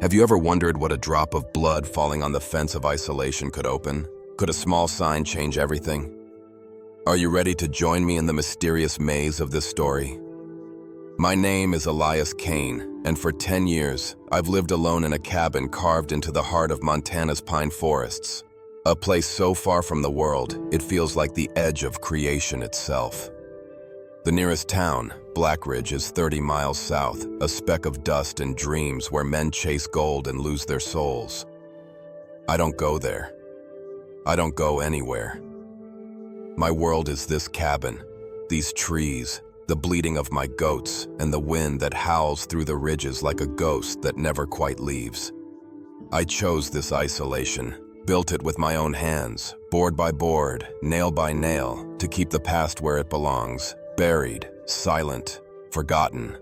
Have you ever wondered what a drop of blood falling on the fence of isolation could open? Could a small sign change everything? Are you ready to join me in the mysterious maze of this story? My name is Elias Kane, and for 10 years, I've lived alone in a cabin carved into the heart of Montana's pine forests. A place so far from the world, it feels like the edge of creation itself. The nearest town, Black Ridge, is 30 miles south, a speck of dust and dreams where men chase gold and lose their souls. I don't go there. I don't go anywhere. My world is this cabin, these trees, the bleating of my goats, and the wind that howls through the ridges like a ghost that never quite leaves. I chose this isolation, built it with my own hands, board by board, nail by nail, to keep the past where it belongs, buried, silent, forgotten.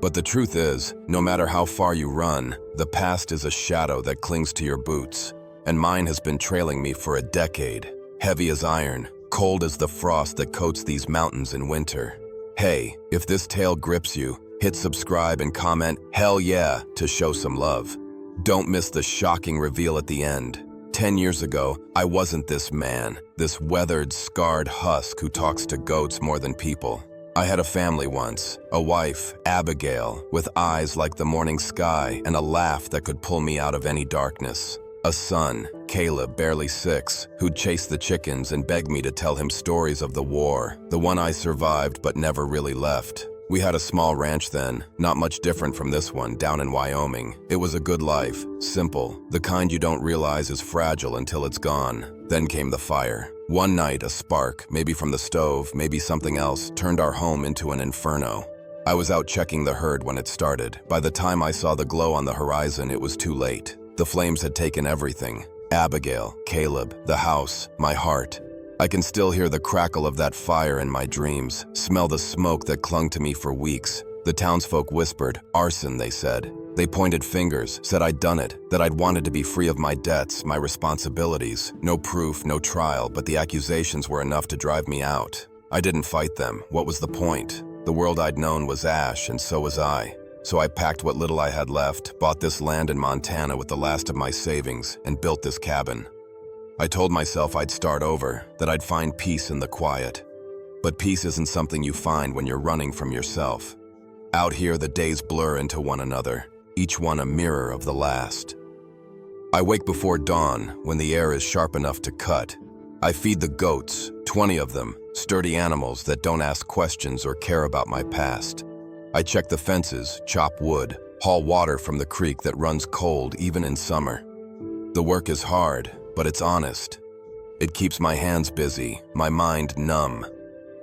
But the truth is, no matter how far you run, the past is a shadow that clings to your boots, and mine has been trailing me for a decade, heavy as iron, cold as the frost that coats these mountains in winter. Hey, if this tale grips you, hit subscribe and comment "Hell yeah" to show some love. Don't miss the shocking reveal at the end. 10 years ago, I wasn't this man, this weathered, scarred husk who talks to goats more than people. I had a family once, a wife, Abigail, with eyes like the morning sky and a laugh that could pull me out of any darkness. A son, Caleb, barely 6, who'd chase the chickens and beg me to tell him stories of the war, the one I survived but never really left. We had a small ranch then, not much different from this one, down in Wyoming. It was a good life, simple, the kind you don't realize is fragile until it's gone. Then came the fire. One night, a spark, maybe from the stove, maybe something else, turned our home into an inferno. I was out checking the herd when it started. By the time I saw the glow on the horizon, it was too late. The flames had taken everything. Abigail, Caleb, the house, my heart. I can still hear the crackle of that fire in my dreams, smell the smoke that clung to me for weeks. The townsfolk whispered, arson, they said. They pointed fingers, said I'd done it, that I'd wanted to be free of my debts, my responsibilities. No proof, no trial, but the accusations were enough to drive me out. I didn't fight them. What was the point? The world I'd known was ash, and so was I. So I packed what little I had left, bought this land in Montana with the last of my savings, and built this cabin. I told myself I'd start over, that I'd find peace in the quiet. But peace isn't something you find when you're running from yourself. Out here, the days blur into one another, each one a mirror of the last. I wake before dawn, when the air is sharp enough to cut. I feed the goats, 20 of them, sturdy animals that don't ask questions or care about my past. I check the fences, chop wood, haul water from the creek that runs cold even in summer. The work is hard, but it's honest. It keeps my hands busy, my mind numb.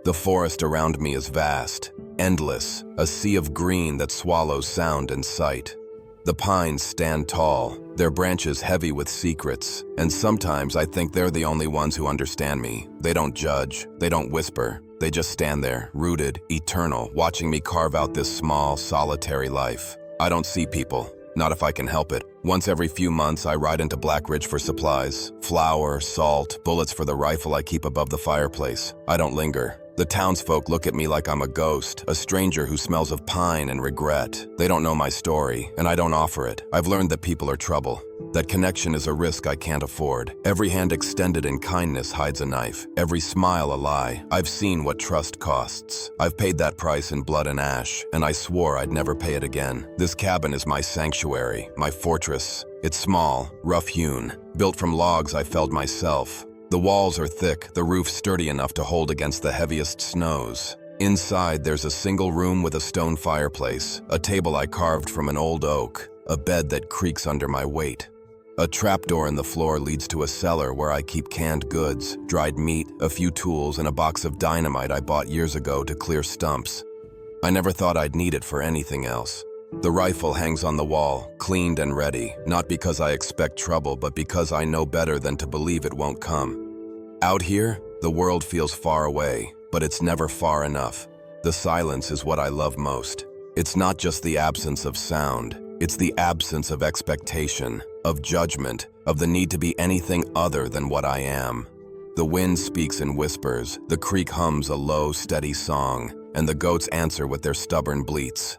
The forest around me is vast, endless, a sea of green that swallows sound and sight. The pines stand tall, their branches heavy with secrets, and sometimes I think they're the only ones who understand me. They don't judge, they don't whisper, they just stand there, rooted, eternal, watching me carve out this small, solitary life. I don't see people. Not if I can help it. Once every few months, I ride into Black Ridge for supplies. Flour, salt, bullets for the rifle I keep above the fireplace. I don't linger. The townsfolk look at me like I'm a ghost, a stranger who smells of pine and regret. They don't know my story, and I don't offer it. I've learned that people are trouble. That connection is a risk I can't afford. Every hand extended in kindness hides a knife. Every smile a lie. I've seen what trust costs. I've paid that price in blood and ash, and I swore I'd never pay it again. This cabin is my sanctuary, my fortress. It's small, rough-hewn, built from logs I felled myself. The walls are thick, the roof sturdy enough to hold against the heaviest snows. Inside, there's a single room with a stone fireplace, a table I carved from an old oak, a bed that creaks under my weight. A trapdoor in the floor leads to a cellar where I keep canned goods, dried meat, a few tools, and a box of dynamite I bought years ago to clear stumps. I never thought I'd need it for anything else. The rifle hangs on the wall, cleaned and ready, not because I expect trouble, but because I know better than to believe it won't come. Out here, the world feels far away, but it's never far enough. The silence is what I love most. It's not just the absence of sound, it's the absence of expectation, of judgment, of the need to be anything other than what I am. The wind speaks in whispers, the creek hums a low, steady song, and the goats answer with their stubborn bleats.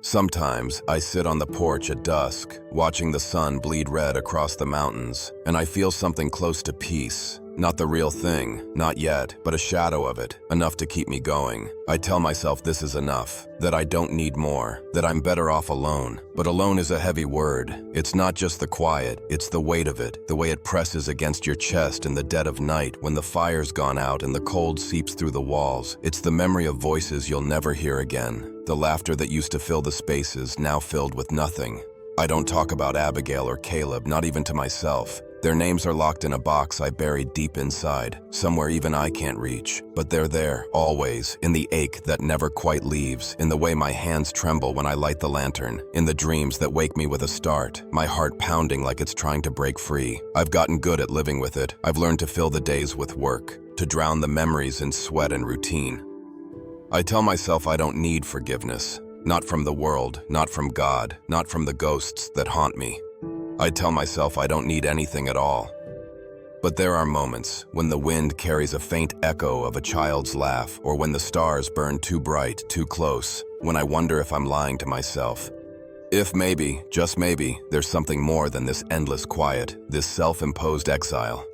Sometimes I sit on the porch at dusk, watching the sun bleed red across the mountains, and I feel something close to peace. Not the real thing, not yet, but a shadow of it, enough to keep me going. I tell myself this is enough, that I don't need more, that I'm better off alone. But alone is a heavy word. It's not just the quiet, it's the weight of it, the way it presses against your chest in the dead of night when the fire's gone out and the cold seeps through the walls. It's the memory of voices you'll never hear again, the laughter that used to fill the spaces now filled with nothing. I don't talk about Abigail or Caleb, not even to myself. Their names are locked in a box I buried deep inside, somewhere even I can't reach. But they're there, always, in the ache that never quite leaves, in the way my hands tremble when I light the lantern, in the dreams that wake me with a start, my heart pounding like it's trying to break free. I've gotten good at living with it. I've learned to fill the days with work, to drown the memories in sweat and routine. I tell myself I don't need forgiveness. Not from the world, not from God, not from the ghosts that haunt me. I tell myself I don't need anything at all. But there are moments when the wind carries a faint echo of a child's laugh, or when the stars burn too bright, too close, when I wonder if I'm lying to myself. If maybe, just maybe, there's something more than this endless quiet, this self-imposed exile.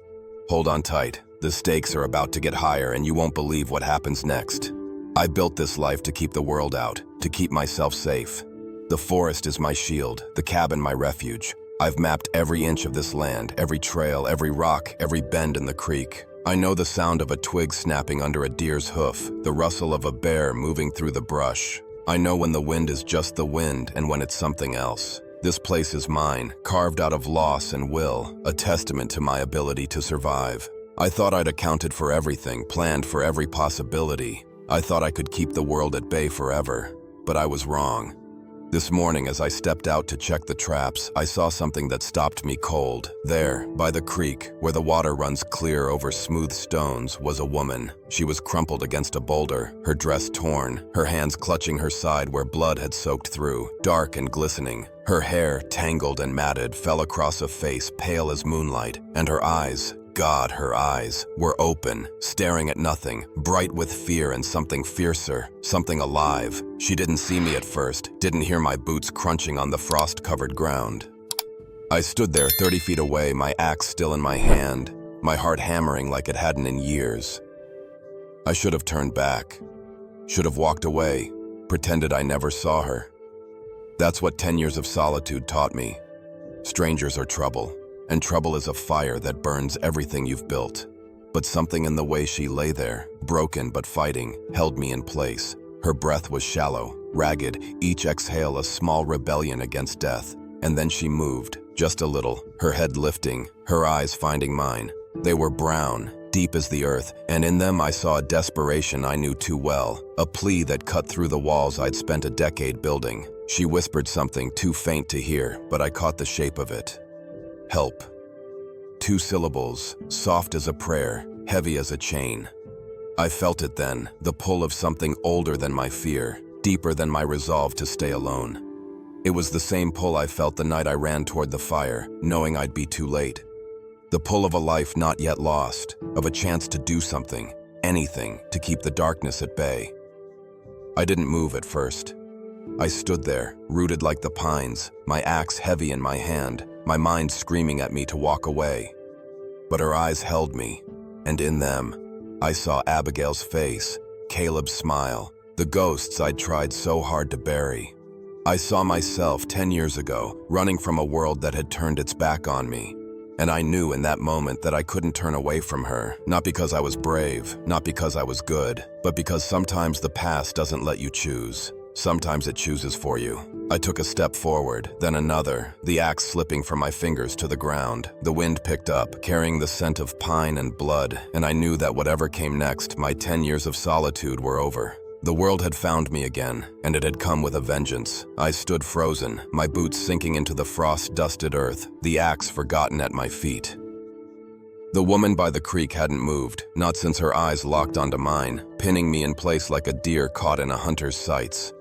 Hold on tight. The stakes are about to get higher and you won't believe what happens next. I built this life to keep the world out, to keep myself safe. The forest is my shield, the cabin my refuge. I've mapped every inch of this land, every trail, every rock, every bend in the creek. I know the sound of a twig snapping under a deer's hoof, the rustle of a bear moving through the brush. I know when the wind is just the wind and when it's something else. This place is mine, carved out of loss and will, a testament to my ability to survive. I thought I'd accounted for everything, planned for every possibility. I thought I could keep the world at bay forever, but I was wrong. This morning, as I stepped out to check the traps, I saw something that stopped me cold. There, by the creek, where the water runs clear over smooth stones, was a woman. She was crumpled against a boulder, her dress torn, her hands clutching her side where blood had soaked through, dark and glistening. Her hair, tangled and matted, fell across a face pale as moonlight, and her eyes, God, her eyes were open, staring at nothing, bright with fear and something fiercer, something alive. She didn't see me at first, didn't hear my boots crunching on the frost-covered ground. I stood there 30 feet away, my axe still in my hand, my heart hammering like it hadn't in years. I should have turned back, should have walked away, pretended I never saw her. That's what 10 years of solitude taught me. Strangers are trouble. And trouble is a fire that burns everything you've built. But something in the way she lay there, broken but fighting, held me in place. Her breath was shallow, ragged, each exhale a small rebellion against death. And then she moved, just a little, her head lifting, her eyes finding mine. They were brown, deep as the earth, and in them I saw a desperation I knew too well, a plea that cut through the walls I'd spent a decade building. She whispered something too faint to hear, but I caught the shape of it. Help. 2 syllables, soft as a prayer, heavy as a chain. I felt it then, the pull of something older than my fear, deeper than my resolve to stay alone. It was the same pull I felt the night I ran toward the fire, knowing I'd be too late. The pull of a life not yet lost, of a chance to do something, anything, to keep the darkness at bay. I didn't move at first. I stood there, rooted like the pines, my axe heavy in my hand, my mind screaming at me to walk away. But her eyes held me, and in them, I saw Abigail's face, Caleb's smile, the ghosts I'd tried so hard to bury. I saw myself 10 years ago, running from a world that had turned its back on me. And I knew in that moment that I couldn't turn away from her, not because I was brave, not because I was good, but because sometimes the past doesn't let you choose. Sometimes it chooses for you. I took a step forward, then another, the axe slipping from my fingers to the ground. The wind picked up, carrying the scent of pine and blood, and I knew that whatever came next, my 10 years of solitude were over. The world had found me again, and it had come with a vengeance. I stood frozen, my boots sinking into the frost-dusted earth, the axe forgotten at my feet. The woman by the creek hadn't moved, not since her eyes locked onto mine, pinning me in place like a deer caught in a hunter's sights.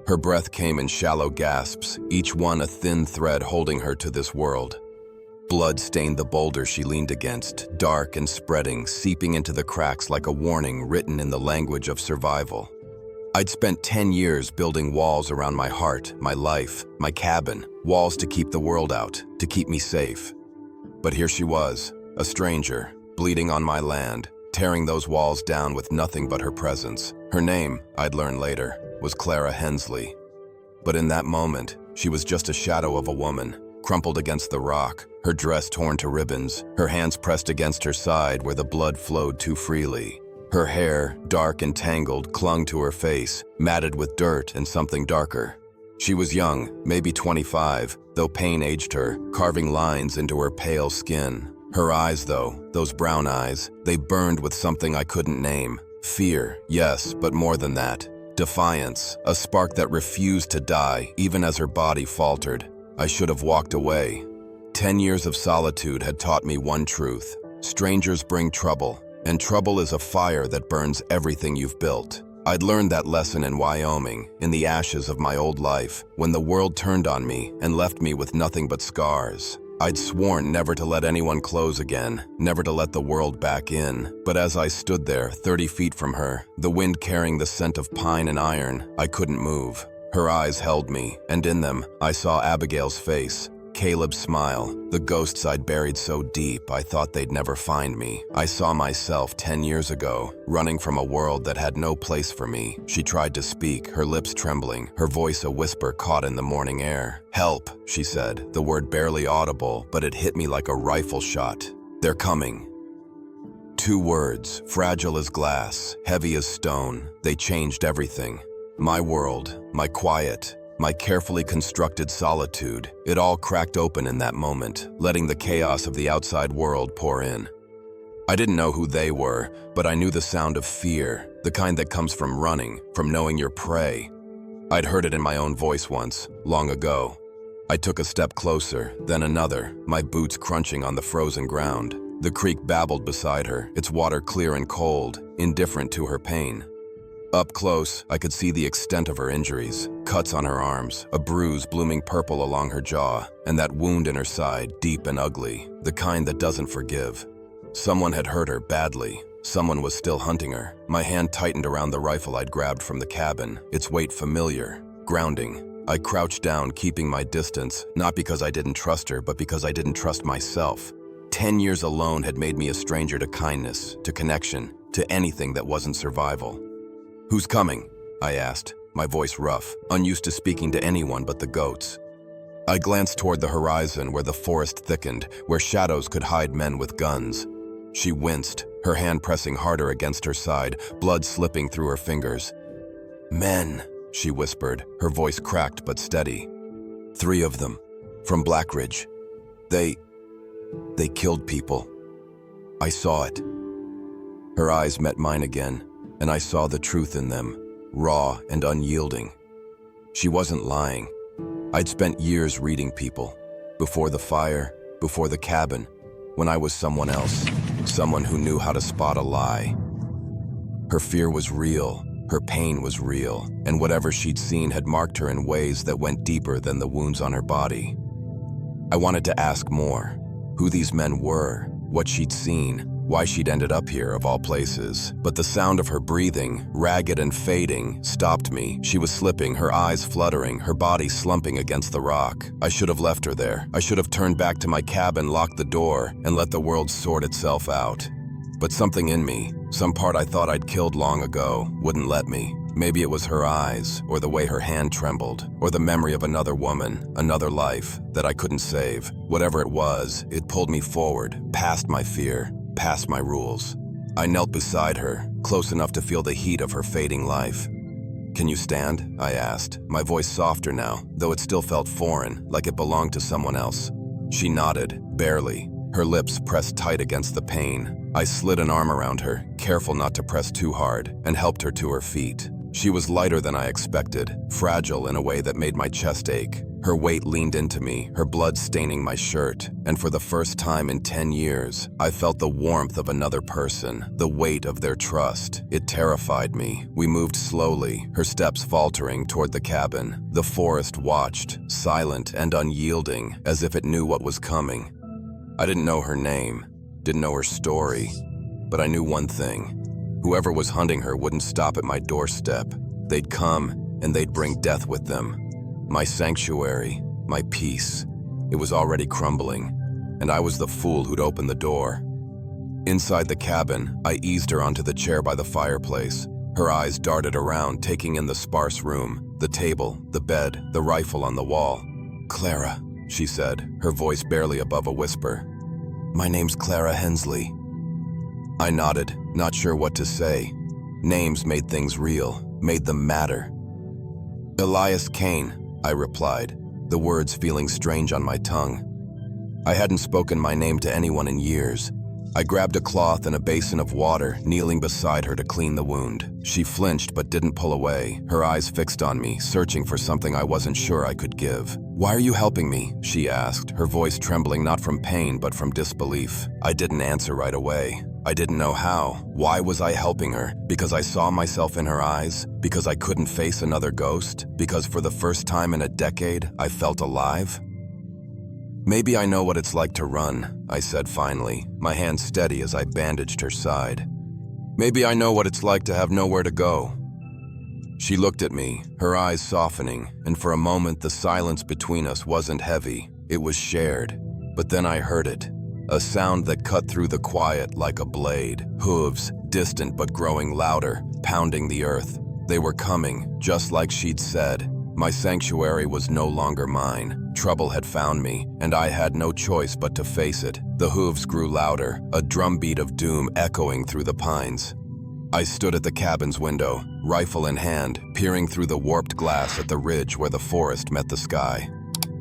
Her breath came in shallow gasps, each one a thin thread holding her to this world. Blood stained the boulder she leaned against, dark and spreading, seeping into the cracks like a warning written in the language of survival. I'd spent 10 years building walls around my heart, my life, my cabin, walls to keep the world out, to keep me safe. But here she was, a stranger, bleeding on my land, tearing those walls down with nothing but her presence. Her name, I'd learn later, was Clara Hensley. But in that moment, she was just a shadow of a woman, crumpled against the rock, her dress torn to ribbons, her hands pressed against her side where the blood flowed too freely. Her hair, dark and tangled, clung to her face, matted with dirt and something darker. She was young, maybe 25, though pain aged her, carving lines into her pale skin. Her eyes, though, those brown eyes, they burned with something I couldn't name. Fear, yes, but more than that. Defiance, a spark that refused to die, even as her body faltered. I should have walked away. 10 years of solitude had taught me one truth. Strangers bring trouble, and trouble is a fire that burns everything you've built. I'd learned that lesson in Wyoming, in the ashes of my old life, when the world turned on me and left me with nothing but scars. I'd sworn never to let anyone close again, never to let the world back in. But as I stood there, 30 feet from her, the wind carrying the scent of pine and iron, I couldn't move. Her eyes held me, and in them, I saw Abigail's face, Caleb's smile, the ghosts I'd buried so deep I thought they'd never find me. I saw myself 10 years ago, running from a world that had no place for me. She tried to speak, her lips trembling, her voice a whisper caught in the morning air. "Help," she said, the word barely audible, but it hit me like a rifle shot. "They're coming." 2 words, fragile as glass, heavy as stone. They changed everything. My world, my quiet, my carefully constructed solitude, it all cracked open in that moment, letting the chaos of the outside world pour in. I didn't know who they were, but I knew the sound of fear, the kind that comes from running, from knowing your prey. I'd heard it in my own voice once, long ago. I took a step closer, then another, my boots crunching on the frozen ground. The creek babbled beside her, its water clear and cold, indifferent to her pain. Up close, I could see the extent of her injuries, cuts on her arms, a bruise blooming purple along her jaw, and that wound in her side, deep and ugly, the kind that doesn't forgive. Someone had hurt her badly. Someone was still hunting her. My hand tightened around the rifle I'd grabbed from the cabin, its weight familiar, grounding. I crouched down, keeping my distance, not because I didn't trust her, but because I didn't trust myself. 10 years alone had made me a stranger to kindness, to connection, to anything that wasn't survival. "Who's coming?" I asked, my voice rough, unused to speaking to anyone but the goats. I glanced toward the horizon where the forest thickened, where shadows could hide men with guns. She winced, her hand pressing harder against her side, blood slipping through her fingers. "Men," she whispered, her voice cracked but steady. "3 of them, from Blackridge. They killed people. I saw it." Her eyes met mine again, and I saw the truth in them, raw and unyielding. She wasn't lying. I'd spent years reading people, before the fire, before the cabin, when I was someone else, someone who knew how to spot a lie. Her fear was real, her pain was real, and whatever she'd seen had marked her in ways that went deeper than the wounds on her body. I wanted to ask more, who these men were, what she'd seen, why she'd ended up here of all places. But the sound of her breathing, ragged and fading, stopped me. She was slipping, her eyes fluttering, her body slumping against the rock. I should have left her there. I should have turned back to my cabin, locked the door, and let the world sort itself out. But something in me, some part I thought I'd killed long ago, wouldn't let me. Maybe it was her eyes, or the way her hand trembled, or the memory of another woman, another life, that I couldn't save. Whatever it was, it pulled me forward, past my fear, past my rules. I knelt beside her, close enough to feel the heat of her fading life. "Can you stand?" I asked, my voice softer now, though it still felt foreign, like it belonged to someone else. She nodded, barely, her lips pressed tight against the pain. I slid an arm around her, careful not to press too hard, and helped her to her feet. She was lighter than I expected, fragile in a way that made my chest ache. Her weight leaned into me, her blood staining my shirt, and for the first time in 10 years, I felt the warmth of another person, the weight of their trust. It terrified me. We moved slowly, her steps faltering toward the cabin. The forest watched, silent and unyielding, as if it knew what was coming. I didn't know her name, didn't know her story, but I knew one thing. Whoever was hunting her wouldn't stop at my doorstep. They'd come, and they'd bring death with them. My sanctuary, my peace. It was already crumbling, and I was the fool who'd opened the door. Inside the cabin, I eased her onto the chair by the fireplace. Her eyes darted around, taking in the sparse room, the table, the bed, the rifle on the wall. "Clara," she said, her voice barely above a whisper. "My name's Clara Hensley." I nodded, not sure what to say. Names made things real, made them matter. "Elias Kane," I replied, the words feeling strange on my tongue. I hadn't spoken my name to anyone in years. I grabbed a cloth and a basin of water, kneeling beside her to clean the wound. She flinched but didn't pull away, her eyes fixed on me, searching for something I wasn't sure I could give. "Why are you helping me?" she asked, her voice trembling not from pain but from disbelief. I didn't answer right away. I didn't know how. Why was I helping her? Because I saw myself in her eyes? Because I couldn't face another ghost? Because for the first time in a decade, I felt alive? "Maybe I know what it's like to run," I said finally, my hand steady as I bandaged her side. "Maybe I know what it's like to have nowhere to go." She looked at me, her eyes softening, and for a moment the silence between us wasn't heavy, it was shared. But then I heard it, a sound that cut through the quiet like a blade, hooves, distant but growing louder, pounding the earth. They were coming, just like she'd said. My sanctuary was no longer mine. Trouble had found me, and I had no choice but to face it. The hooves grew louder, a drumbeat of doom echoing through the pines. I stood at the cabin's window, rifle in hand, peering through the warped glass at the ridge where the forest met the sky.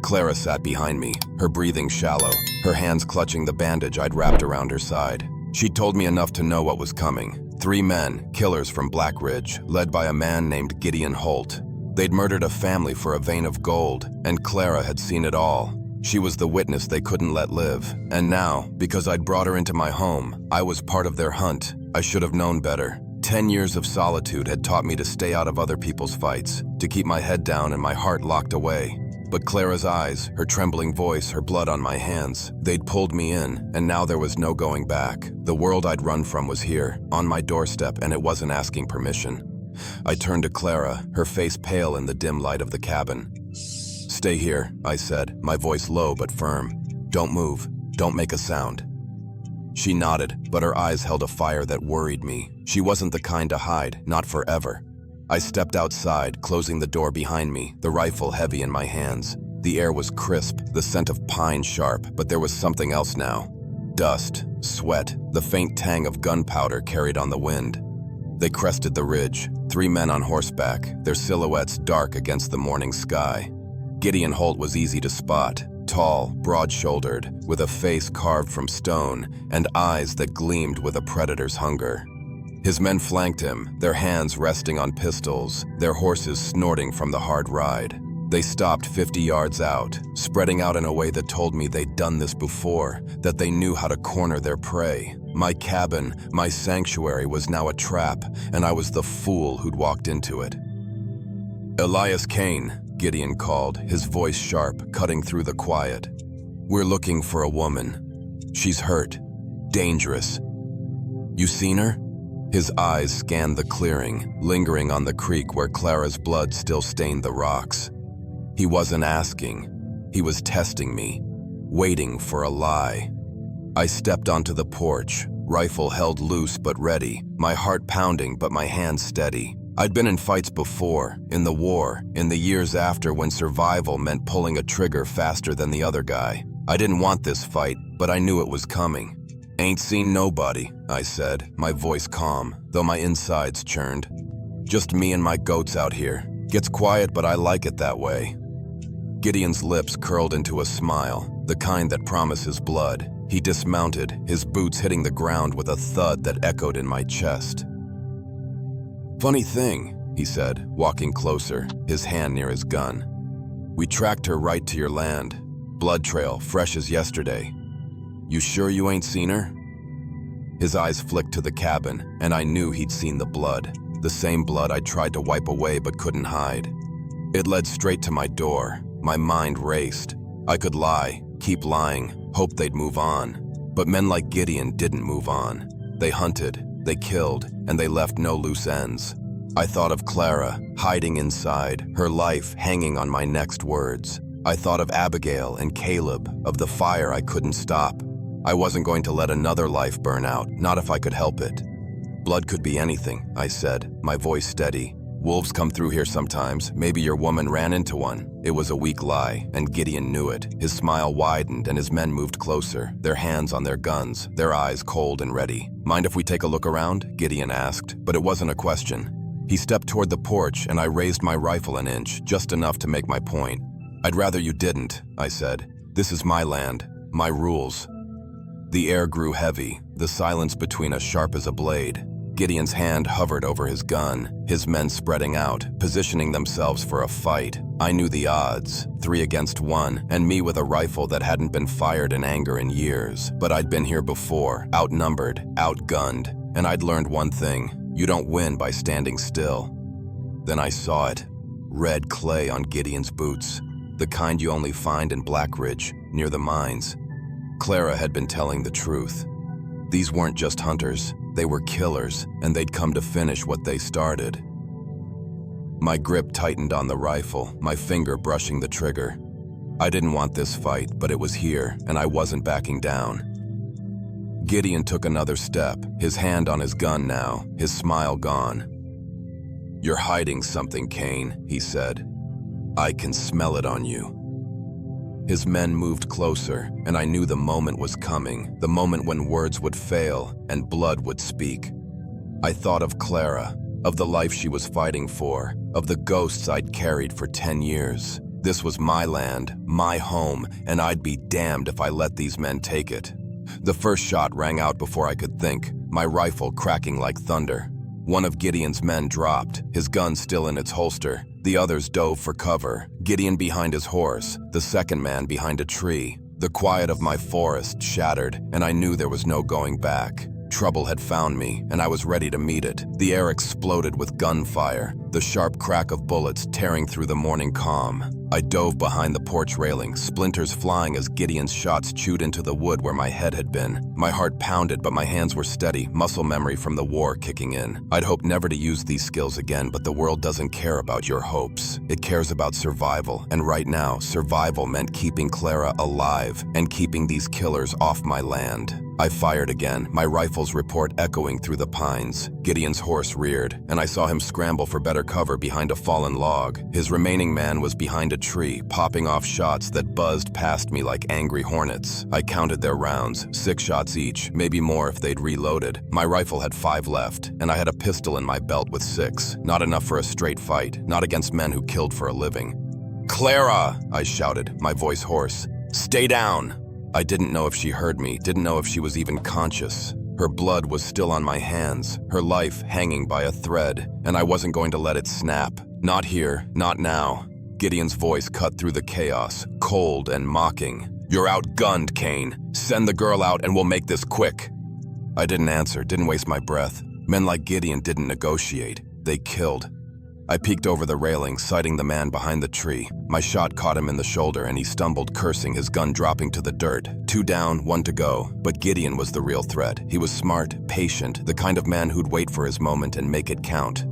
Clara sat behind me, her breathing shallow, her hands clutching the bandage I'd wrapped around her side. She'd told me enough to know what was coming. 3 men, killers from Black Ridge, led by a man named Gideon Holt. They'd murdered a family for a vein of gold, and Clara had seen it all. She was the witness they couldn't let live. And now, because I'd brought her into my home, I was part of their hunt. I should have known better. 10 years of solitude had taught me to stay out of other people's fights, to keep my head down and my heart locked away. But Clara's eyes, her trembling voice, her blood on my hands, they'd pulled me in, and now there was no going back. The world I'd run from was here, on my doorstep, and it wasn't asking permission. I turned to Clara, her face pale in the dim light of the cabin. "Stay here," I said, my voice low but firm. "Don't move. Don't make a sound." She nodded, but her eyes held a fire that worried me. She wasn't the kind to hide, not forever. I stepped outside, closing the door behind me, the rifle heavy in my hands. The air was crisp, the scent of pine sharp, but there was something else now. Dust, sweat, the faint tang of gunpowder carried on the wind. They crested the ridge, 3 men on horseback, their silhouettes dark against the morning sky. Gideon Holt was easy to spot, tall, broad-shouldered, with a face carved from stone and eyes that gleamed with a predator's hunger. His men flanked him, their hands resting on pistols, their horses snorting from the hard ride. They stopped 50 yards out, spreading out in a way that told me they'd done this before, that they knew how to corner their prey. My cabin, my sanctuary was now a trap, and I was the fool who'd walked into it. "Elias Kane," Gideon called, his voice sharp, cutting through the quiet. "We're looking for a woman. She's hurt. Dangerous. You seen her?" His eyes scanned the clearing, lingering on the creek where Clara's blood still stained the rocks. He wasn't asking. He was testing me, waiting for a lie. I stepped onto the porch, rifle held loose but ready, my heart pounding but my hands steady. I'd been in fights before, in the war, in the years after when survival meant pulling a trigger faster than the other guy. I didn't want this fight, but I knew it was coming. "Ain't seen nobody," I said, my voice calm, though my insides churned. "Just me and my goats out here. Gets quiet, but I like it that way." Gideon's lips curled into a smile, the kind that promises blood. He dismounted, his boots hitting the ground with a thud that echoed in my chest. "Funny thing," he said, walking closer, his hand near his gun. "We tracked her right to your land. Blood trail, fresh as yesterday. You sure you ain't seen her?" His eyes flicked to the cabin, and I knew he'd seen the blood. The same blood I tried to wipe away but couldn't hide. It led straight to my door. My mind raced. I could lie, keep lying, hope they'd move on. But men like Gideon didn't move on. They hunted, they killed, and they left no loose ends. I thought of Clara, hiding inside, her life hanging on my next words. I thought of Abigail and Caleb, of the fire I couldn't stop. I wasn't going to let another life burn out, not if I could help it. Blood could be anything, I said, my voice steady. Wolves come through here sometimes. Maybe your woman ran into one. It was a weak lie, and Gideon knew it. His smile widened and his men moved closer, their hands on their guns, their eyes cold and ready. Mind if we take a look around? Gideon asked, but it wasn't a question. He stepped toward the porch and I raised my rifle an inch, just enough to make my point. I'd rather you didn't, I said. This is my land, my rules. The air grew heavy, the silence between us sharp as a blade. Gideon's hand hovered over his gun, his men spreading out, positioning themselves for a fight. I knew the odds, 3 against 1, and me with a rifle that hadn't been fired in anger in years. But I'd been here before, outnumbered, outgunned, and I'd learned one thing: you don't win by standing still. Then I saw it. Red clay on Gideon's boots, the kind you only find in Black Ridge, near the mines. Clara had been telling the truth. These weren't just hunters, they were killers, and they'd come to finish what they started. My grip tightened on the rifle, my finger brushing the trigger. I didn't want this fight, but it was here, and I wasn't backing down. Gideon took another step, his hand on his gun now, his smile gone. "You're hiding something, Cain," he said. "I can smell it on you." His men moved closer, and I knew the moment was coming, the moment when words would fail and blood would speak. I thought of Clara, of the life she was fighting for, of the ghosts I'd carried for 10 years. This was my land, my home, and I'd be damned if I let these men take it. The first shot rang out before I could think, my rifle cracking like thunder. One of Gideon's men dropped, his gun still in its holster. The others dove for cover, Gideon behind his horse, the second man behind a tree. The quiet of my forest shattered, and I knew there was no going back. Trouble had found me, and I was ready to meet it. The air exploded with gunfire, the sharp crack of bullets tearing through the morning calm. I dove behind the porch railing, splinters flying as Gideon's shots chewed into the wood where my head had been. My heart pounded, but my hands were steady, muscle memory from the war kicking in. I'd hoped never to use these skills again, but the world doesn't care about your hopes. It cares about survival, and right now, survival meant keeping Clara alive and keeping these killers off my land. I fired again, my rifle's report echoing through the pines. Gideon's horse reared, and I saw him scramble for better cover behind a fallen log. His remaining man was behind a tree, popping off shots that buzzed past me like angry hornets. I counted their rounds, 6 shots each, maybe more if they'd reloaded. My rifle had 5 left, and I had a pistol in my belt with 6. Not enough for a straight fight, not against men who killed for a living. "Clara!" I shouted, my voice hoarse. "Stay down!" I didn't know if she heard me, didn't know if she was even conscious. Her blood was still on my hands, her life hanging by a thread, and I wasn't going to let it snap. Not here, not now. Gideon's voice cut through the chaos, cold and mocking. "You're outgunned, Cain. Send the girl out and we'll make this quick." I didn't answer, didn't waste my breath. Men like Gideon didn't negotiate, they killed. I peeked over the railing, sighting the man behind the tree. My shot caught him in the shoulder and he stumbled, cursing, his gun dropping to the dirt. 2 down, 1 to go. But Gideon was the real threat. He was smart, patient, the kind of man who'd wait for his moment and make it count.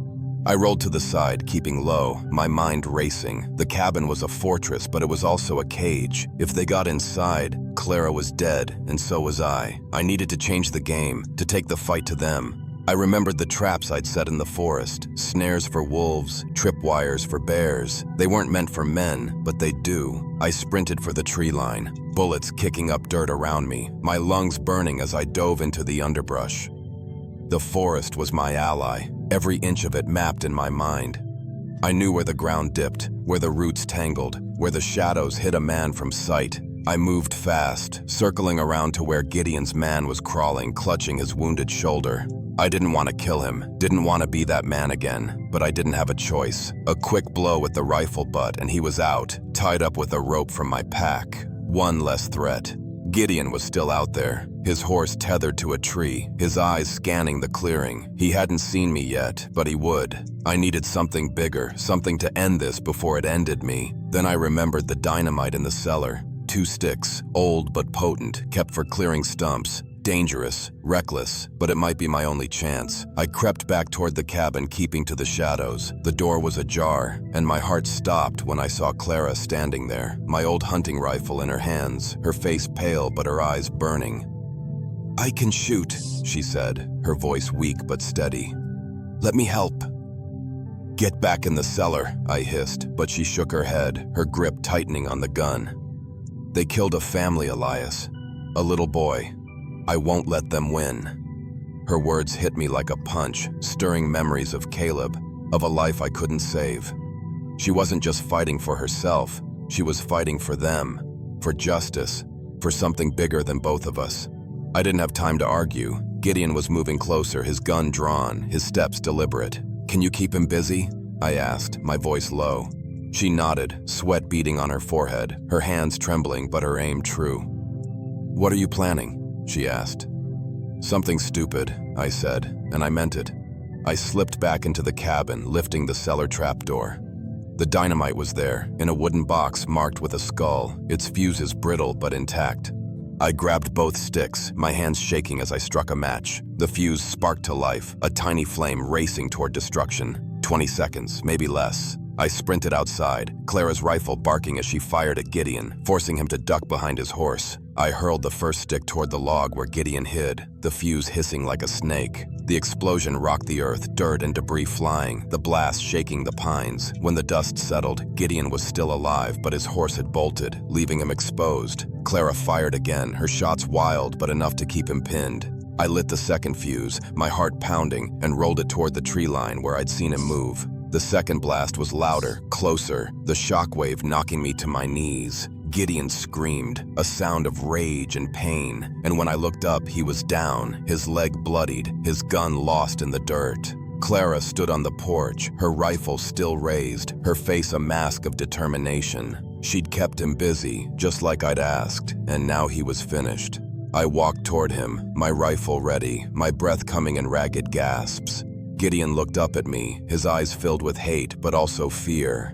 I rolled to the side, keeping low, my mind racing. The cabin was a fortress, but it was also a cage. If they got inside, Clara was dead, and so was I. I needed to change the game, to take the fight to them. I remembered the traps I'd set in the forest, snares for wolves, tripwires for bears. They weren't meant for men, but they do. I sprinted for the tree line, bullets kicking up dirt around me, my lungs burning as I dove into the underbrush. The forest was my ally, every inch of it mapped in my mind. I knew where the ground dipped, where the roots tangled, where the shadows hid a man from sight. I moved fast, circling around to where Gideon's man was crawling, clutching his wounded shoulder. I didn't want to kill him, didn't want to be that man again, but I didn't have a choice. A quick blow with the rifle butt and he was out, tied up with a rope from my pack. One less threat. Gideon was still out there, his horse tethered to a tree, his eyes scanning the clearing. He hadn't seen me yet, but he would. I needed something bigger, something to end this before it ended me. Then I remembered the dynamite in the cellar. 2 sticks, old but potent, kept for clearing stumps. Dangerous, reckless, but it might be my only chance. I crept back toward the cabin, keeping to the shadows. The door was ajar, and my heart stopped when I saw Clara standing there, my old hunting rifle in her hands, her face pale but her eyes burning. "I can shoot," she said, her voice weak but steady. "Let me help." "Get back in the cellar," I hissed, but she shook her head, her grip tightening on the gun. "They killed a family, Elias. A little boy. I won't let them win." Her words hit me like a punch, stirring memories of Caleb, of a life I couldn't save. She wasn't just fighting for herself, she was fighting for them, for justice, for something bigger than both of us. I didn't have time to argue. Gideon was moving closer, his gun drawn, his steps deliberate. "Can you keep him busy?" I asked, my voice low. She nodded, sweat beading on her forehead, her hands trembling but her aim true. "What are you planning?" she asked. "Something stupid," I said, and I meant it. I slipped back into the cabin, lifting the cellar trapdoor. The dynamite was there, in a wooden box marked with a skull, its fuses brittle but intact. I grabbed both sticks, my hands shaking as I struck a match. The fuse sparked to life, a tiny flame racing toward destruction. 20 seconds, maybe less. I sprinted outside, Clara's rifle barking as she fired at Gideon, forcing him to duck behind his horse. I hurled the first stick toward the log where Gideon hid, the fuse hissing like a snake. The explosion rocked the earth, dirt and debris flying, the blast shaking the pines. When the dust settled, Gideon was still alive, but his horse had bolted, leaving him exposed. Clara fired again, her shots wild but enough to keep him pinned. I lit the second fuse, my heart pounding, and rolled it toward the tree line where I'd seen him move. The second blast was louder, closer, the shockwave knocking me to my knees. Gideon screamed, a sound of rage and pain, and when I looked up, he was down, his leg bloodied, his gun lost in the dirt. Clara stood on the porch, her rifle still raised, her face a mask of determination. She'd kept him busy, just like I'd asked, and now he was finished. I walked toward him, my rifle ready, my breath coming in ragged gasps. Gideon looked up at me, his eyes filled with hate but also fear.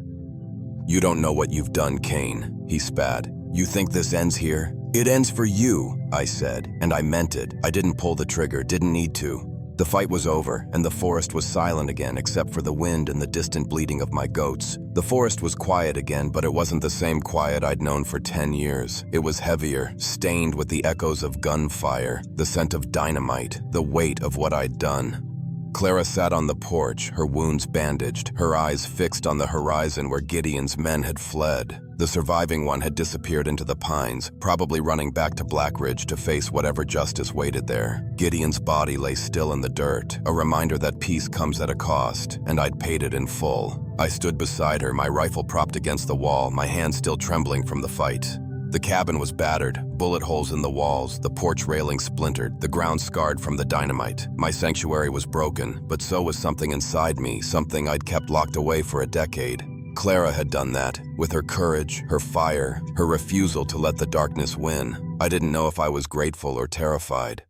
"You don't know what you've done, Cain," he spat. "You think this ends here? It ends for you," I said, and I meant it. I didn't pull the trigger, didn't need to. The fight was over, and the forest was silent again except for the wind and the distant bleating of my goats. The forest was quiet again, but it wasn't the same quiet I'd known for 10 years. It was heavier, stained with the echoes of gunfire, the scent of dynamite, the weight of what I'd done. Clara sat on the porch, her wounds bandaged, her eyes fixed on the horizon where Gideon's men had fled. The surviving one had disappeared into the pines, probably running back to Blackridge to face whatever justice waited there. Gideon's body lay still in the dirt, a reminder that peace comes at a cost, and I'd paid it in full. I stood beside her, my rifle propped against the wall, my hands still trembling from the fight. The cabin was battered, bullet holes in the walls, the porch railing splintered, the ground scarred from the dynamite. My sanctuary was broken, but so was something inside me, something I'd kept locked away for a decade. Clara had done that, with her courage, her fire, her refusal to let the darkness win. I didn't know if I was grateful or terrified.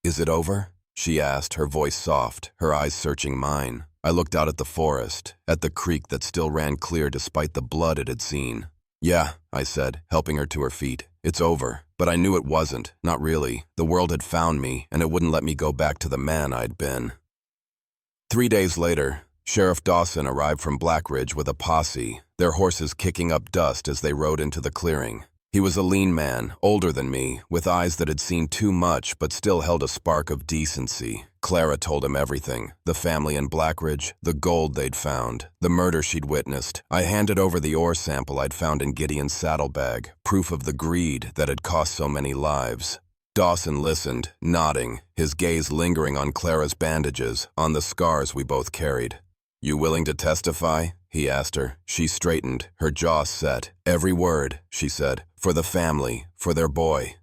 "Is it over?" she asked, her voice soft, her eyes searching mine. I looked out at the forest, at the creek that still ran clear despite the blood it had seen. "Yeah," I said, helping her to her feet. "It's over." But I knew it wasn't, not really. The world had found me, and it wouldn't let me go back to the man I'd been. 3 days later, Sheriff Dawson arrived from Blackridge with a posse, their horses kicking up dust as they rode into the clearing. He was a lean man, older than me, with eyes that had seen too much but still held a spark of decency. Clara told him everything, the family in Blackridge, the gold they'd found, the murder she'd witnessed. I handed over the ore sample I'd found in Gideon's saddlebag, proof of the greed that had cost so many lives. Dawson listened, nodding, his gaze lingering on Clara's bandages, on the scars we both carried. "You willing to testify?" he asked her. She straightened, her jaw set. "Every word," she said, "for the family, for their boy."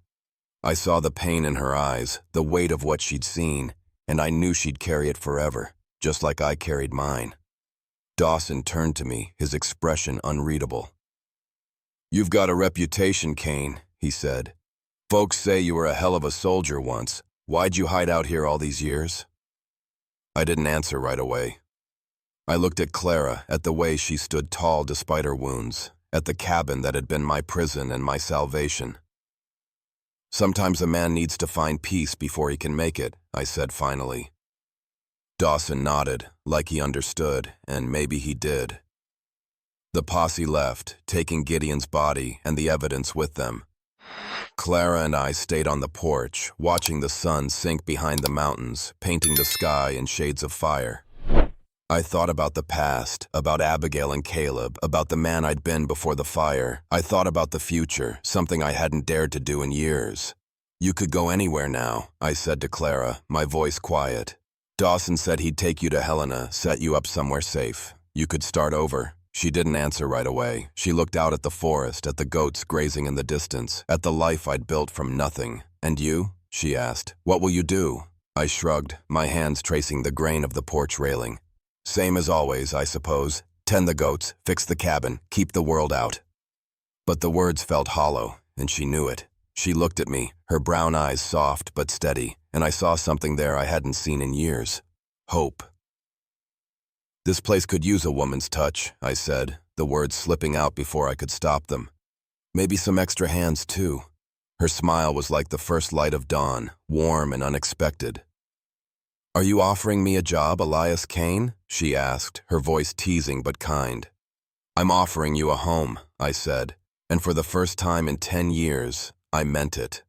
I saw the pain in her eyes, the weight of what she'd seen, and I knew she'd carry it forever, just like I carried mine. Dawson turned to me, his expression unreadable. "You've got a reputation, Cain," he said. "Folks say you were a hell of a soldier once. Why'd you hide out here all these years?" I didn't answer right away. I looked at Clara, at the way she stood tall despite her wounds, at the cabin that had been my prison and my salvation. Sometimes a man needs to find peace before he can make it, I said finally. Dawson nodded, like he understood, and maybe he did. The posse left, taking Gideon's body and the evidence with them. Clara and I stayed on the porch, watching the sun sink behind the mountains, painting the sky in shades of fire. I thought about the past, about Abigail and Caleb, about the man I'd been before the fire. I thought about the future, something I hadn't dared to do in years. You could go anywhere now, I said to Clara, my voice quiet. Dawson said he'd take you to Helena, set you up somewhere safe. You could start over. She didn't answer right away. She looked out at the forest, at the goats grazing in the distance, at the life I'd built from nothing. And you? She asked. What will you do? I shrugged, my hands tracing the grain of the porch railing. Same as always, I suppose. Tend the goats, fix the cabin, keep the world out. But the words felt hollow, and she knew it. She looked at me, her brown eyes soft but steady, and I saw something there I hadn't seen in years. Hope. This place could use a woman's touch, I said, the words slipping out before I could stop them. Maybe some extra hands, too. Her smile was like the first light of dawn, warm and unexpected. Are you offering me a job, Elias Kane? She asked, her voice teasing but kind. I'm offering you a home, I said, and for the first time in 10 years, I meant it.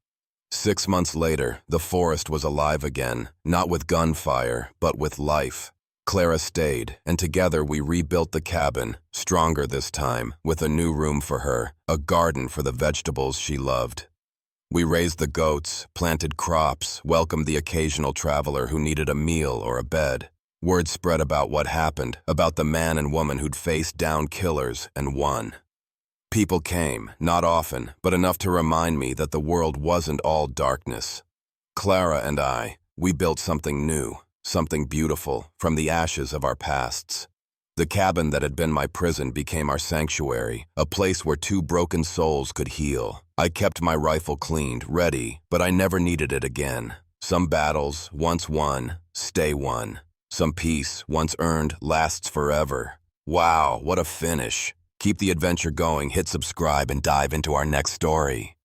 6 months later, the forest was alive again, not with gunfire, but with life. Clara stayed, and together we rebuilt the cabin, stronger this time, with a new room for her, a garden for the vegetables she loved. We raised the goats, planted crops, welcomed the occasional traveler who needed a meal or a bed. Word spread about what happened, about the man and woman who'd faced down killers and won. People came, not often, but enough to remind me that the world wasn't all darkness. Clara and I, we built something new. Something beautiful, from the ashes of our pasts. The cabin that had been my prison became our sanctuary, a place where 2 broken souls could heal. I kept my rifle cleaned, ready, but I never needed it again. Some battles, once won, stay won. Some peace, once earned, lasts forever. Wow, what a finish. Keep the adventure going, hit subscribe, and dive into our next story.